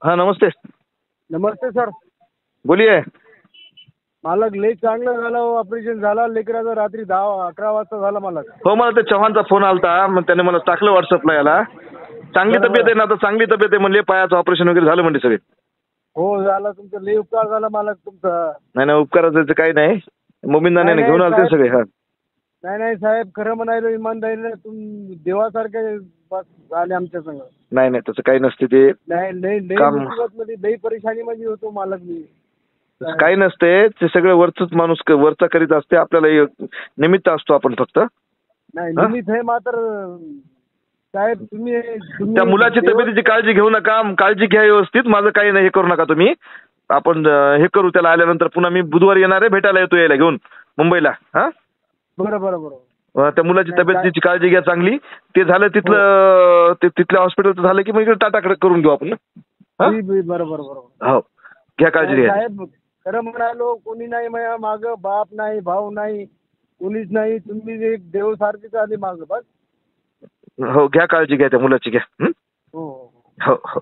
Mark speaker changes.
Speaker 1: हाँ नमस्ते.
Speaker 2: नमस्ते सर.
Speaker 1: बोलिए.
Speaker 2: मालक लई चांगलं झालं ऑपरेशन झाला लेकराचं रात्री 10-11 वाजता झालं मालक.
Speaker 1: हो मला ते चव्हाणचा फोन आलता मग त्याने मला टाकलं व्हॉट्सअपला याला. चांगली
Speaker 2: बरं,
Speaker 1: तब्येत आहे
Speaker 2: बरं.
Speaker 1: ना आता चांगली तब्येत आहे म्हणले पायाचं ऑपरेशन वगैरे झालं म्हणजे सगळे.
Speaker 2: हो झालं तुमचं लई उपकार झाला मालक तुमचा.
Speaker 1: नाही नाही उपकाराचं काही नाही. मोमिनदाने
Speaker 2: नाही,
Speaker 1: घेऊन आले ते
Speaker 2: साहेब.
Speaker 1: सगळे. हा
Speaker 2: नाही साहेब खरं म्हणायला इमानदारीने तुम्ही देवासारखे बस झाले आमच्या संग.
Speaker 1: नाही नाही तसं काही नसते ते.
Speaker 2: नाही लई
Speaker 1: काम
Speaker 2: मुसीबत मध्ये लई परेशानी मध्ये होतो मालक मी.
Speaker 1: तसं काही नसते ते सगळं वरचंच माणूस वरचा करीत असते आपल्याला निमित्त असतो आपण फक्त.
Speaker 2: नाही निमित्त हे मात्र साहेब तुम्ही
Speaker 1: त्या मुलाची तब्येतीची काळजी घेऊ नका. काळजी घ्या व्यवस्थित. माझं काही नाही हे करू नका तुम्ही. आपण हे करू त्याला आल्यानंतर पुन्हा मी बुधवारी येणार आहे भेटायला येतो यायला घेऊन मुंबईला. हा
Speaker 2: बरोबर.
Speaker 1: त्या मुलाची तब्येतीची काळजी घ्या चांगली. ते झालं तिथलं तिथल्या हॉस्पिटलचं झालं की मग इकडे टाटाकडे करून घेऊ आपण.
Speaker 2: बरोबर.
Speaker 1: हो घ्या काळजी घ्या.
Speaker 2: साहेब खरं म्हणालो कोणी नाही माझ्या माग बाप नाही भाऊ नाही कोणीच नाही तुम्ही एक देव सारखीच आली माग बस.
Speaker 1: हो घ्या काळजी घ्या त्या मुलाची घ्या.
Speaker 2: हो
Speaker 1: हो हो.